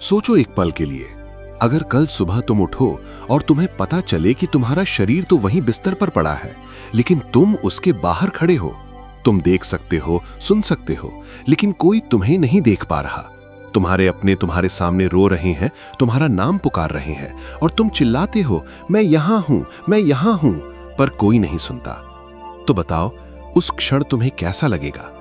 सोचो एक पल के लिए, अगर कल सुबह तुम उठो और तुम्हें पता चले कि तुम्हारा शरीर तो वहीं बिस्तर पर पड़ा है, लेकिन तुम उसके बाहर खड़े हो। तुम देख सकते हो, सुन सकते हो, लेकिन कोई तुम्हें नहीं देख पा रहा। तुम्हारे अपने तुम्हारे सामने रो रहे हैं, तुम्हारा नाम पुकार रहे हैं और तुम चिल्लाते हो, मैं यहां हूं, मैं यहां हूं, पर कोई नहीं सुनता। तो बताओ, उस क्षण तुम्हें कैसा लगेगा?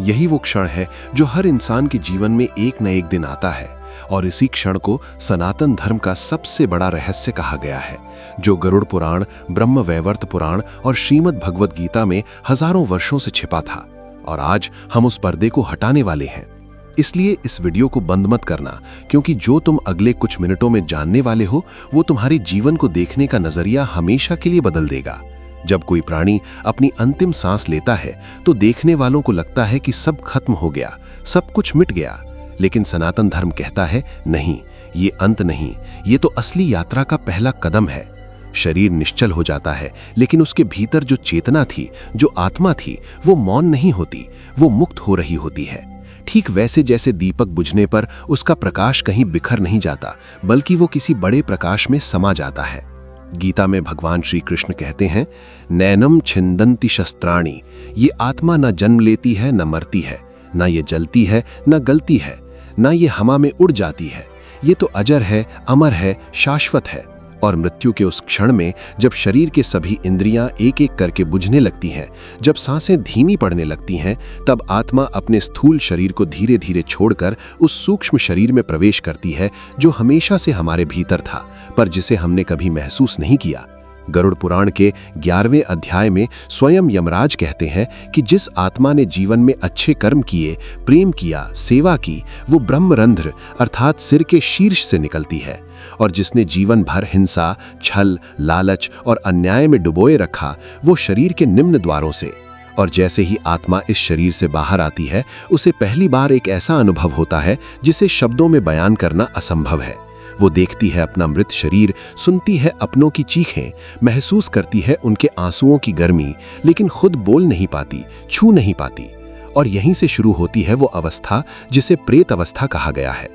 यही वो क्षण है जो हर इंसान के जीवन में एक न एक दिन आता है, और इसी क्षण को सनातन धर्म का सबसे बड़ा रहस्य कहा गया है, जो गरुड़ पुराण, ब्रह्म वैवर्त पुराण और श्रीमद् भगवद गीता में हजारों वर्षों से छिपा था। और आज हम उस पर्दे को हटाने वाले हैं। इसलिए इस वीडियो को बंद मत करना, क्योंकि जो तुम अगले कुछ मिनटों में जानने वाले हो वो तुम्हारे जीवन को देखने का नजरिया हमेशा के लिए बदल देगा। जब कोई प्राणी अपनी अंतिम सांस लेता है तो देखने वालों को लगता है कि सब खत्म हो गया, सब कुछ मिट गया। लेकिन सनातन धर्म कहता है नहीं, ये अंत नहीं, ये तो असली यात्रा का पहला कदम है। शरीर निश्चल हो जाता है, लेकिन उसके भीतर जो चेतना थी, जो आत्मा थी, वो मौन नहीं होती, वो मुक्त हो रही होती है। ठीक वैसे जैसे दीपक बुझने पर उसका प्रकाश कहीं बिखर नहीं जाता, बल्कि वो किसी बड़े प्रकाश में समा जाता है। गीता में भगवान श्री कृष्ण कहते हैं, नैनम छिंदन्ति शस्त्राणि, ये आत्मा न जन्म लेती है न मरती है, न ये जलती है न गलती है, न ये हवा में उड़ जाती है। ये तो अजर है, अमर है, शाश्वत है। और मृत्यु के उस क्षण में जब शरीर के सभी इंद्रियां एक एक करके बुझने लगती हैं, जब सांसें धीमी पड़ने लगती हैं, तब आत्मा अपने स्थूल शरीर को धीरे धीरे छोड़कर उस सूक्ष्म शरीर में प्रवेश करती है जो हमेशा से हमारे भीतर था, पर जिसे हमने कभी महसूस नहीं किया। गरुड़ पुराण के 11वें अध्याय में स्वयं यमराज कहते हैं कि जिस आत्मा ने जीवन में अच्छे कर्म किए, प्रेम किया, सेवा की, वो ब्रह्मरंध्र अर्थात सिर के शीर्ष से निकलती है। और जिसने जीवन भर हिंसा, छल, लालच और अन्याय में डुबोए रखा, वो शरीर के निम्न द्वारों से। और जैसे ही आत्मा इस शरीर से बाहर आती है, उसे पहली बार एक ऐसा अनुभव होता है जिसे शब्दों में बयान करना असंभव है। वो देखती है अपना मृत शरीर, सुनती है अपनों की चीखें, महसूस करती है उनके आंसुओं की गर्मी, लेकिन खुद बोल नहीं पाती, छू नहीं पाती। और यहीं से शुरू होती है वो अवस्था जिसे प्रेत अवस्था कहा गया है।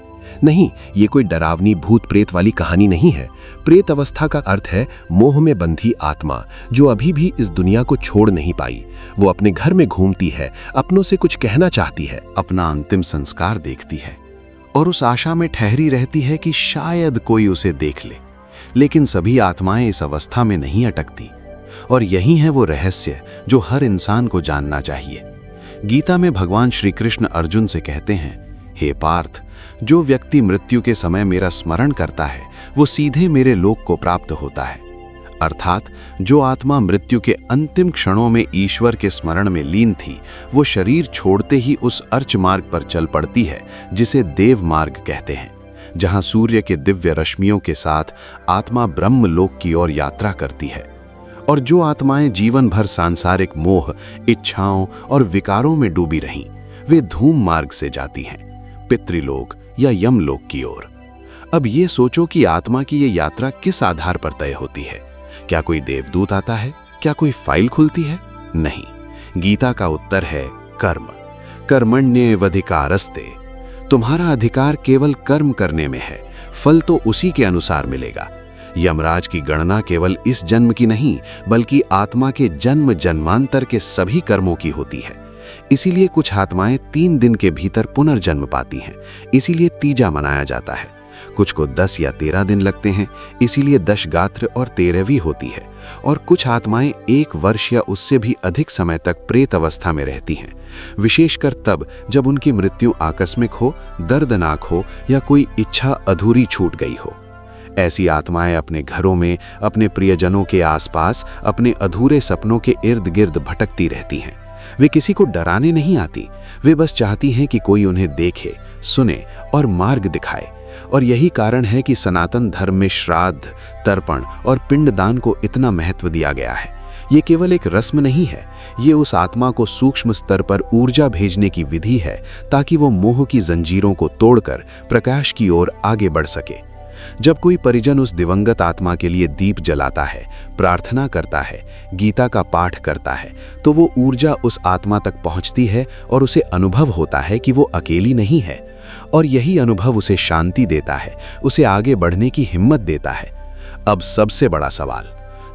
नहीं, ये कोई डरावनी भूत प्रेत वाली कहानी नहीं है। प्रेत अवस्था का अर्थ है मोह में बंधी आत्मा, जो अभी भी इस दुनिया को छोड़ नहीं पाई। वो अपने घर में घूमती है, अपनों से कुछ कहना चाहती है, अपना अंतिम संस्कार देखती है और उस आशा में ठहरी रहती है कि शायद कोई उसे देख ले। लेकिन सभी आत्माएं इस अवस्था में नहीं अटकती, और यही है वो रहस्य जो हर इंसान को जानना चाहिए। गीता में भगवान श्री कृष्ण अर्जुन से कहते हैं, हे पार्थ, जो व्यक्ति मृत्यु के समय मेरा स्मरण करता है वो सीधे मेरे लोक को प्राप्त होता है। अर्थात जो आत्मा मृत्यु के अंतिम क्षणों में ईश्वर के स्मरण में लीन थी, वो शरीर छोड़ते ही उस अर्च मार्ग पर चल पड़ती है जिसे देव मार्ग कहते हैं, जहां सूर्य के दिव्य रश्मियों के साथ आत्मा ब्रह्म लोक की ओर यात्रा करती है। और जो आत्माएं जीवन भर सांसारिक मोह, इच्छाओं और विकारों में डूबी रहीं, वे धूम मार्ग से जाती हैं, पितृलोक या यमलोक की ओर। अब ये सोचो कि आत्मा की ये यात्रा किस आधार पर तय होती है? क्या कोई देवदूत आता है? क्या कोई फाइल खुलती है? नहीं। गीता का उत्तर है कर्म। कर्मण्येवाधिकारस्ते। तुम्हारा अधिकार केवल कर्म करने में है, फल तो उसी के अनुसार मिलेगा। यमराज की गणना केवल इस जन्म की नहीं, बल्कि आत्मा के जन्म जन्मांतर के सभी कर्मों की होती है। इसीलिए कुछ आत्माएं 3 दिन के भीतर पुनर्जन्म पाती हैं, इसीलिए तीजा मनाया जाता है। कुछ को 10 या 13 दिन लगते हैं, इसीलिए दशगात्र और 13वीं होती है। और कुछ आत्माएं 1 वर्ष या उससे भी अधिक समय तक प्रेत अवस्था में रहती हैं, विशेषकर तब जब उनकी मृत्यु आकस्मिक हो, दर्दनाक हो या कोई इच्छा अधूरी छूट गई हो। ऐसी आत्माएं अपने घरों में, अपने प्रियजनों के आसपास, अपने अधूरे सपनों के इर्द गिर्द भटकती रहती हैं। वे किसी को डराने नहीं आती, वे बस चाहती हैं कि कोई उन्हें देखे, सुने और मार्ग दिखाए। और यही कारण है कि सनातन धर्म में श्राद्ध, तर्पण और पिंडदान को इतना महत्व दिया गया है। ये केवल एक रस्म नहीं है, ये उस आत्मा को सूक्ष्म स्तर पर ऊर्जा भेजने की विधि है, ताकि वो मोह की जंजीरों को तोड़कर प्रकाश की ओर आगे बढ़ सके। जब कोई परिजन उस दिवंगत आत्मा के लिए दीप जलाता है, प्रार्थना करता है, गीता का पाठ करता है, तो वो ऊर्जा उस आत्मा तक पहुंचती है और उसे अनुभव होता है कि वो अकेली नहीं है, और यही अनुभव उसे शांति देता है, उसे आगे बढ़ने की हिम्मत देता है। अब सबसे बड़ा सवाल,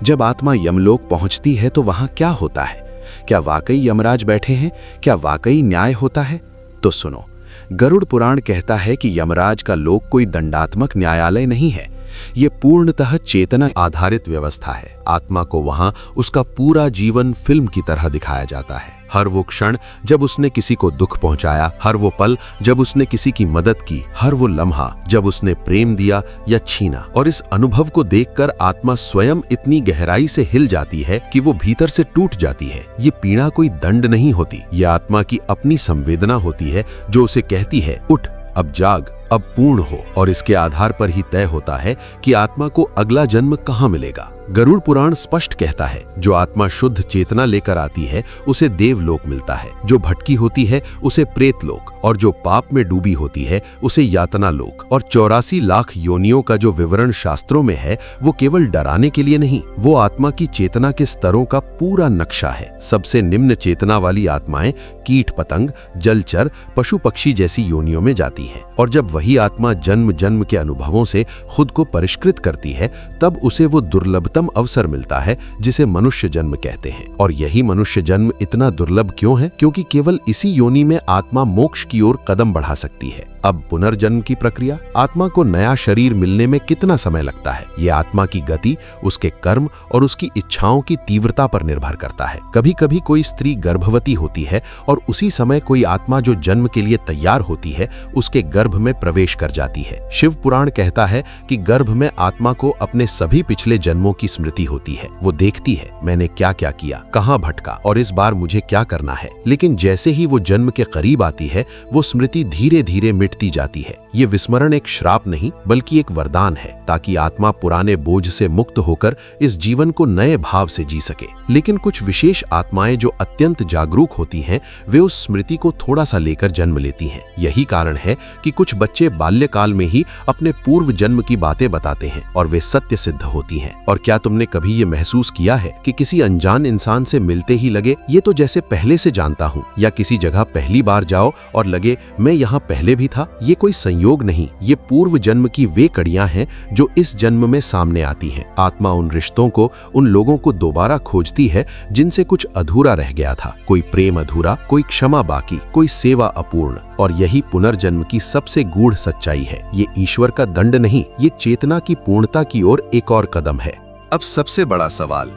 जब आत्मा यमलोक पहुंचती है तो वहां क्या होता है? क्या वाकई यमराज बैठे हैं? क्या वाकई न्याय होता है? तो सुनो, गरुड़ पुराण कहता है कि यमराज का लोक कोई दंडात्मक न्यायालय नहीं है, ये पूर्णतः चेतना आधारित व्यवस्था है। आत्मा को वहां उसका पूरा जीवन फिल्म की तरह दिखाया जाता है। हर वो क्षण जब उसने किसी को दुख पहुंचाया, हर वो पल जब उसने किसी की मदद की, हर वो लम्हा जब उसने प्रेम दिया या छीना। और इस अनुभव को देखकर आत्मा स्वयं इतनी गहराई से हिल जाती है कि वो भीतर से टूट जाती है। ये पीड़ा कोई दंड नहीं होती, ये आत्मा की अपनी संवेदना होती है जो उसे कहती है, उठ, अब जाग, अब पूर्ण हो। और इसके आधार पर ही तय होता है कि आत्मा को अगला जन्म कहाँ मिलेगा। गरुड़ पुराण स्पष्ट कहता है, जो आत्मा शुद्ध चेतना लेकर आती है उसे देवलोक मिलता है, जो भटकी होती है उसे प्रेत लोक, और जो पाप में डूबी होती है उसे यातना लोक। और 84 लाख योनियों का जो विवरण शास्त्रों में है वो केवल डराने के लिए नहीं, वो आत्मा की चेतना के स्तरों का पूरा नक्शा है। सबसे निम्न चेतना वाली आत्माएं कीट पतंग, जलचर, पशु पक्षी जैसी योनियों में जाती हैं। और जब वही आत्मा जन्म जन्म के अनुभवों से खुद को परिष्कृत करती है, तब उसे वो दुर्लभतम अवसर मिलता है जिसे मनुष्य जन्म कहते हैं। और यही मनुष्य जन्म इतना दुर्लभ क्यों है? क्योंकि केवल इसी योनि में आत्मा मोक्ष की ओर कदम बढ़ा सकती है। अब पुनर्जन्म की प्रक्रिया, आत्मा को नया शरीर मिलने में कितना समय लगता है, ये आत्मा की गति, उसके कर्म और उसकी इच्छाओं की तीव्रता पर निर्भर करता है। कभी कभी कोई स्त्री गर्भवती होती है और उसी समय कोई आत्मा जो जन्म के लिए तैयार होती है उसके गर्भ में प्रवेश कर जाती है। शिव पुराण कहता है कि गर्भ में आत्मा को अपने सभी पिछले जन्मों की स्मृति होती है। वो देखती है, मैंने क्या क्या किया, कहाँ भटका और इस बार मुझे क्या करना है। लेकिन जैसे ही वो जन्म के करीब आती है, वो स्मृति धीरे धीरे मिटती जाती है। ये विस्मरण एक श्राप नहीं बल्कि एक वरदान है, ताकि आत्मा पुराने बोझ से मुक्त होकर इस जीवन को नए भाव से जी सके। लेकिन कुछ विशेष आत्माएं जो अत्यंत जागरूक होती हैं, वे उस स्मृति को थोड़ा सा लेकर जन्म लेती हैं। यही कारण है कि कुछ बच्चे बाल्यकाल में ही अपने पूर्व जन्म की बातें बताते हैं और वे सत्य सिद्ध होती हैं। और क्या तुमने कभी ये महसूस किया है कि किसी अनजान इंसान से मिलते ही लगे ये तो जैसे पहले से जानता हूँ, या किसी जगह पहली बार जाओ और लगे मैं यहाँ पहले भी था? ये कोई संयोग नहीं, ये पूर्व जन्म की वे कड़ियां हैं जो इस जन्म में सामने आती हैं। आत्मा उन रिश्तों को, उन लोगों को दोबारा खोजती है जिनसे कुछ अधूरा रह गया था। कोई प्रेम अधूरा, कोई क्षमा बाकी, कोई सेवा अपूर्ण। और यही पुनर्जन्म की सबसे गूढ़ सच्चाई है। ये ईश्वर का दंड नहीं, ये चेतना की पूर्णता की ओर एक और कदम है। अब सबसे बड़ा सवाल,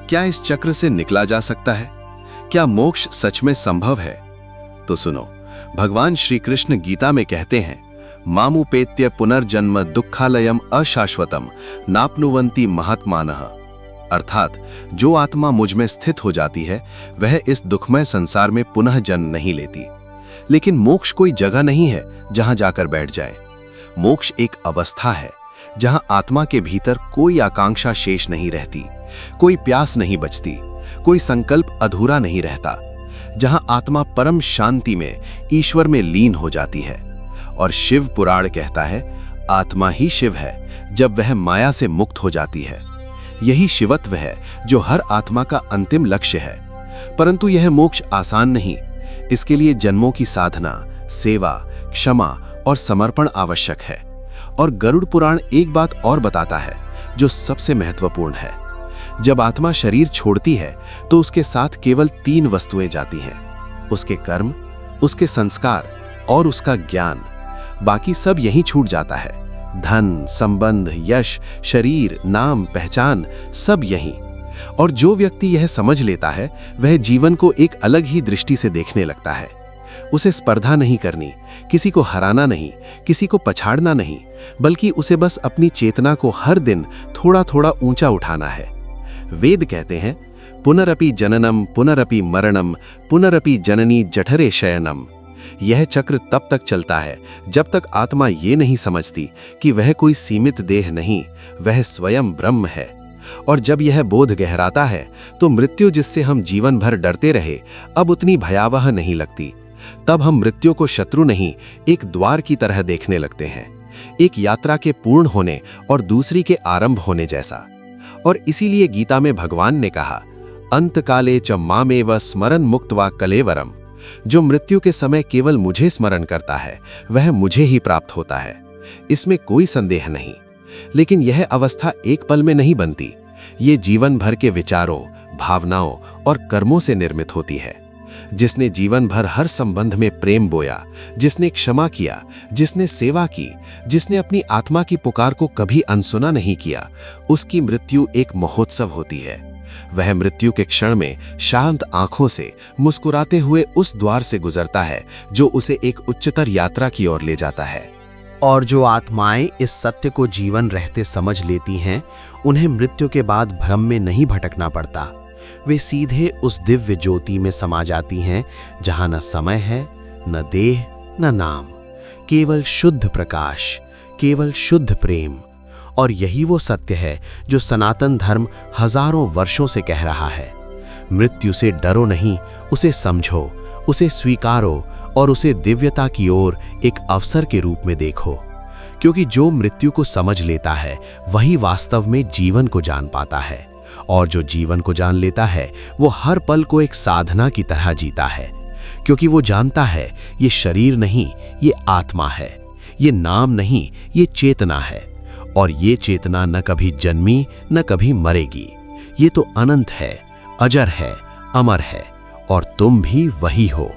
क्या इस चक्र से निकला जा सकता है? क्या मोक्ष सच में संभव है? तो सुनो, भगवान श्री कृष्ण गीता में कहते हैं, मामुपेत्य पुनर्जन्म दुःखालयम अशाश्वतम नाप्नुवन्ति महात्मानः। अर्थात जो आत्मा मुझ में स्थित हो जाती है वह इस दुखमय संसार में पुनः जन्म नहीं लेती। लेकिन मोक्ष कोई जगह नहीं है जहां जाकर बैठ जाए। मोक्ष एक अवस्था है जहां आत्मा के भीतर कोई आकांक्षा शेष नहीं रहती, कोई प्यास नहीं बचती, कोई संकल्प अधूरा नहीं रहता, जहां आत्मा परम शांति में, ईश्वर में लीन हो जाती है। और शिव पुराण कहता है, आत्मा ही शिव है जब वह माया से मुक्त हो जाती है। यही शिवत्व है जो हर आत्मा का अंतिम लक्ष्य है। परंतु यह मोक्ष आसान नहीं, इसके लिए जन्मों की साधना, सेवा, क्षमा और समर्पण आवश्यक है। और गरुड़ पुराण एक बात और बताता है जो सबसे महत्वपूर्ण है। जब आत्मा शरीर छोड़ती है तो उसके साथ केवल 3 वस्तुएं जाती हैं, उसके कर्म, उसके संस्कार और उसका ज्ञान। बाकी सब यहीं छूट जाता है। धन, संबंध, यश, शरीर, नाम, पहचान, सब यहीं। और जो व्यक्ति यह समझ लेता है वह जीवन को एक अलग ही दृष्टि से देखने लगता है। उसे स्पर्धा नहीं करनी, किसी को हराना नहीं, किसी को पछाड़ना नहीं, बल्कि उसे बस अपनी चेतना को हर दिन थोड़ा थोड़ा ऊंचा उठाना है। वेद कहते हैं, पुनरपि जननम पुनरपि मरणम पुनरपि जननी जठरे शयनम। यह चक्र तब तक चलता है जब तक आत्मा ये नहीं समझती कि वह कोई सीमित देह नहीं, वह स्वयं ब्रह्म है। और जब यह बोध गहराता है तो मृत्यु, जिससे हम जीवन भर डरते रहे, अब उतनी भयावह नहीं लगती। तब हम मृत्यु को शत्रु नहीं, एक द्वार की तरह देखने लगते हैं, एक यात्रा के पूर्ण होने और दूसरी के आरंभ होने जैसा। और इसीलिए गीता में भगवान ने कहा, अंतकाले च मामेव स्मरन् मुक्त्वा कलेवरम। जो मृत्यु के समय केवल मुझे स्मरण करता है वह मुझे ही प्राप्त होता है, इसमें कोई संदेह नहीं। लेकिन यह अवस्था एक पल में नहीं बनती, ये जीवन भर के विचारों, भावनाओं और कर्मों से निर्मित होती है। जिसने जीवन भर हर संबंध में प्रेम बोया, जिसने क्षमा किया, जिसने सेवा की, जिसने अपनी आत्मा की पुकार को कभी अनसुना नहीं किया, उसकी मृत्यु एक महोत्सव होती है। वह मृत्यु के क्षण में शांत आंखों से मुस्कुराते हुए उस द्वार से गुजरता है जो उसे एक उच्चतर यात्रा की ओर ले जाता है। और जो आत्माएं इस सत्य को जीवन रहते समझ लेती हैं, उन्हें मृत्यु के बाद भ्रम में नहीं भटकना पड़ता। वे सीधे उस दिव्य ज्योति में समा जाती हैं जहां न समय है, न देह, न नाम, केवल शुद्ध प्रकाश, केवल शुद्ध प्रेम। और यही वो सत्य है जो सनातन धर्म हजारों वर्षों से कह रहा है। मृत्यु से डरो नहीं, उसे समझो, उसे स्वीकारो और उसे दिव्यता की ओर एक अवसर के रूप में देखो। क्योंकि जो मृत्यु को समझ लेता है वही वास्तव में जीवन को जान पाता है, और जो जीवन को जान लेता है वो हर पल को एक साधना की तरह जीता है। क्योंकि वो जानता है ये शरीर नहीं, ये आत्मा है, ये नाम नहीं, ये चेतना है। और ये चेतना न कभी जन्मी न कभी मरेगी। ये तो अनंत है, अजर है, अमर है, और तुम भी वही हो।